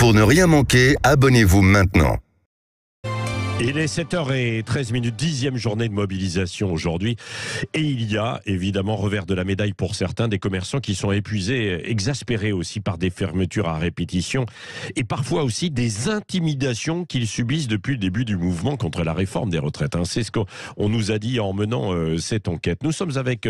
Pour ne rien manquer, abonnez-vous maintenant. Il est 7h13, 10e journée de mobilisation aujourd'hui. Et il y a évidemment, revers de la médaille pour certains, des commerçants qui sont épuisés, exaspérés aussi par des fermetures à répétition et parfois aussi des intimidations qu'ils subissent depuis le début du mouvement contre la réforme des retraites. C'est ce qu'on nous a dit en menant cette enquête. Nous sommes avec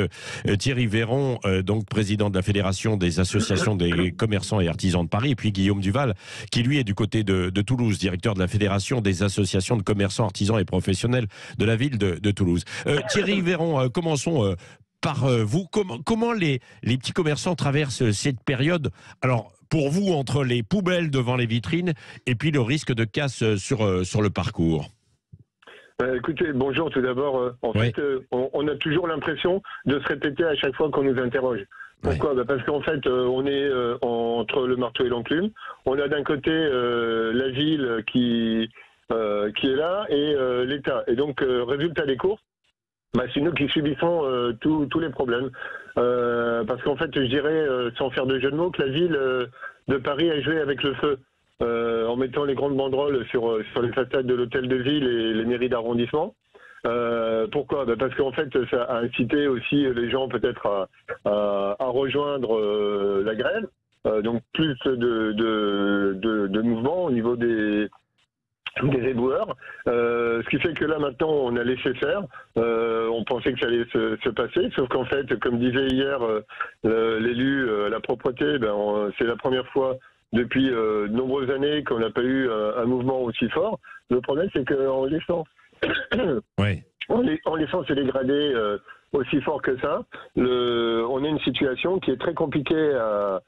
Thierry Véron, donc président de la Fédération des associations des commerçants et artisans de Paris, et puis Guillaume Duval, qui lui est du côté de Toulouse, directeur de la Fédération des associations de commerçants, artisans et professionnels de la ville de Toulouse. Thierry Véron, commençons par vous. Comment les petits commerçants traversent cette période? Alors, pour vous, entre les poubelles devant les vitrines et puis le risque de casse sur le parcours. Écoutez, bonjour tout d'abord. En fait, on a toujours l'impression de se répéter à chaque fois qu'on nous interroge. Pourquoi? Parce qu'en fait, on est entre le marteau et l'enclume. On a d'un côté la ville qui est là et l'État. Et donc, résultat des courses, c'est nous qui subissons tous les problèmes. Parce qu'en fait, je dirais, sans faire de jeu de mots, que la ville de Paris a joué avec le feu. En mettant les grandes banderoles sur les façades de l'hôtel de ville et les mairies d'arrondissement. Pourquoi? Parce qu'en fait, ça a incité aussi les gens peut-être à rejoindre la grève. Donc plus de mouvements au niveau des éboueurs, ce qui fait que là maintenant on a laissé faire, on pensait que ça allait se passer, sauf qu'en fait, comme disait hier l'élu la propreté, c'est la première fois depuis de nombreuses années qu'on n'a pas eu un mouvement aussi fort. Le problème, c'est qu'en laissant en laissant se dégrader aussi fort que ça, on a une situation qui est très compliquée à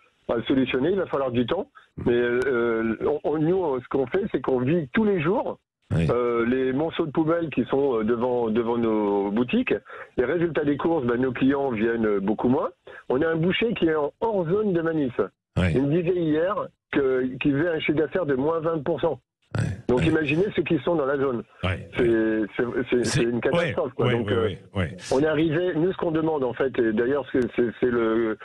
solutionner. Il va falloir du temps, mais nous, ce qu'on fait, c'est qu'on vit tous les jours les monceaux de poubelles qui sont devant nos boutiques. Les résultats des courses, nos clients viennent beaucoup moins. On a un boucher qui est hors zone de manif. Il me disait hier qu'il faisait un chiffre d'affaires de moins 20%. Donc imaginez ceux qui sont dans la zone. C'est une catastrophe. On est arrivé, nous ce qu'on demande en fait, et d'ailleurs c'est le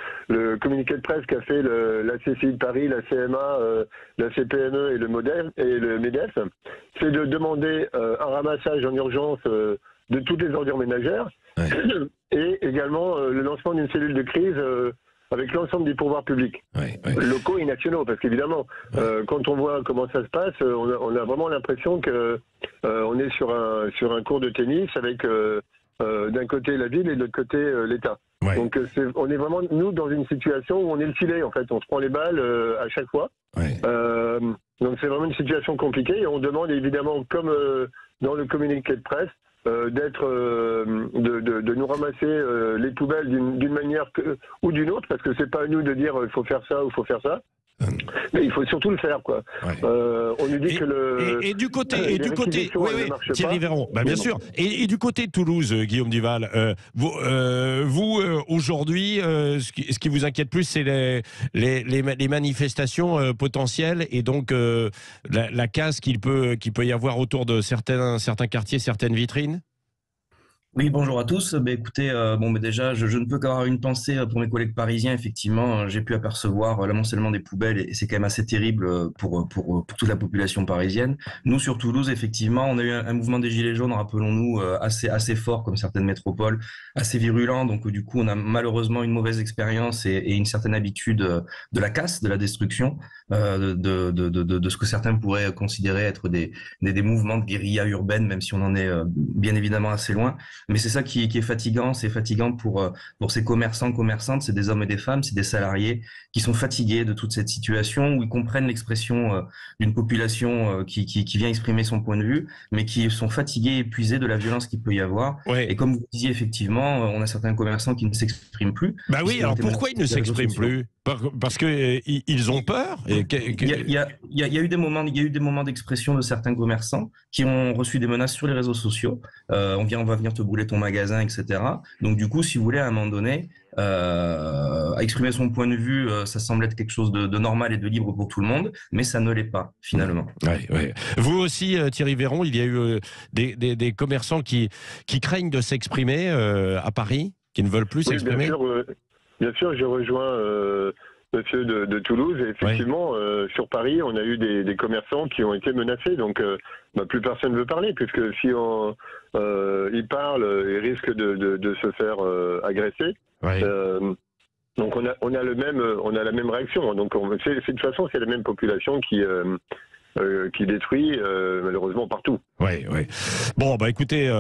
communiqué de presse qu'a fait la CCI de Paris, la CMA, la CPME et le MEDEF, c'est de demander un ramassage en urgence de toutes les ordures ménagères et également le lancement d'une cellule de crise avec l'ensemble des pouvoirs publics, locaux et nationaux, parce qu'évidemment, quand on voit comment ça se passe, on a vraiment l'impression que on est sur un court de tennis avec d'un côté la ville et de l'autre côté l'État. Donc on est vraiment, nous, dans une situation où on est le filet, en fait, on se prend les balles à chaque fois. Donc c'est vraiment une situation compliquée et on demande évidemment, comme dans le communiqué de presse, de nous ramasser les poubelles d'une manière ou d'une autre, parce que c'est pas à nous de dire il faut faire ça ou il faut faire ça. Mais il faut surtout le faire, quoi. On nous dit que du côté Thierry Véron, bien sûr. Et du côté de Toulouse, Guillaume Duval, vous aujourd'hui, ce qui vous inquiète plus, c'est les manifestations potentielles et donc la casse qu'il peut y avoir autour de certains quartiers, certaines vitrines. Oui, bonjour à tous. Écoutez, déjà, je ne peux qu'avoir une pensée pour mes collègues parisiens. Effectivement, j'ai pu apercevoir l'amoncellement des poubelles et c'est quand même assez terrible pour toute la population parisienne. Nous, sur Toulouse, effectivement, on a eu un mouvement des Gilets jaunes, rappelons-nous, assez fort, comme certaines métropoles, assez virulent. Donc, du coup, on a malheureusement une mauvaise expérience et une certaine habitude de la casse, de la destruction, de ce que certains pourraient considérer être des mouvements de guérilla urbaine, même si on en est bien évidemment assez loin. Mais c'est ça qui est fatigant. C'est fatigant pour ces commerçants, commerçantes. C'est des hommes et des femmes, c'est des salariés qui sont fatigués de toute cette situation où ils comprennent l'expression d'une population qui vient exprimer son point de vue, mais qui sont fatigués, épuisés de la violence qu'il peut y avoir. Et comme vous disiez, effectivement, on a certains commerçants qui ne s'expriment plus. Alors pourquoi ils ne s'expriment plus? Parce que ils ont peur. Il y a eu des moments d'expression de certains commerçants qui ont reçu des menaces sur les réseaux sociaux. On va venir te brûler ton magasin, etc. Donc du coup, si vous voulez, à un moment donné, exprimer son point de vue, ça semble être quelque chose de normal et de libre pour tout le monde, mais ça ne l'est pas finalement. Vous aussi, Thierry Véron, il y a eu des commerçants qui craignent de s'exprimer à Paris, qui ne veulent plus s'exprimer. Bien sûr, je rejoins monsieur de Toulouse. Et effectivement, sur Paris, on a eu des commerçants qui ont été menacés. Donc, plus personne ne veut parler, puisque si ils parlent, ils risquent de se faire agresser. Ouais. Donc on a la même réaction. Donc de toute façon, c'est la même population qui détruit malheureusement partout. Oui, oui. Bon, écoutez,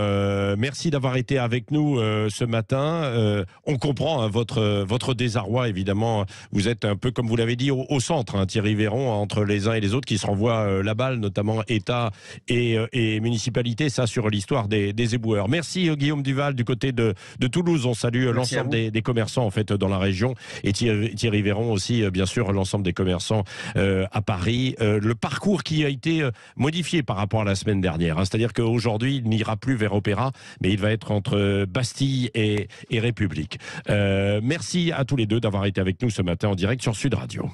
merci d'avoir été avec nous ce matin. On comprend votre désarroi, évidemment. Vous êtes un peu, comme vous l'avez dit, au centre, Thierry Véron, entre les uns et les autres qui se renvoient la balle, notamment État et municipalité, ça sur l'histoire des éboueurs. Merci Guillaume Duval du côté de Toulouse. On salue l'ensemble des commerçants en fait dans la région et Thierry Véron aussi, bien sûr, l'ensemble des commerçants à Paris. Le parcours qui a été modifié par rapport à la semaine dernière. C'est-à-dire qu'aujourd'hui, il n'ira plus vers Opéra, mais il va être entre Bastille et République. Merci à tous les deux d'avoir été avec nous ce matin en direct sur Sud Radio.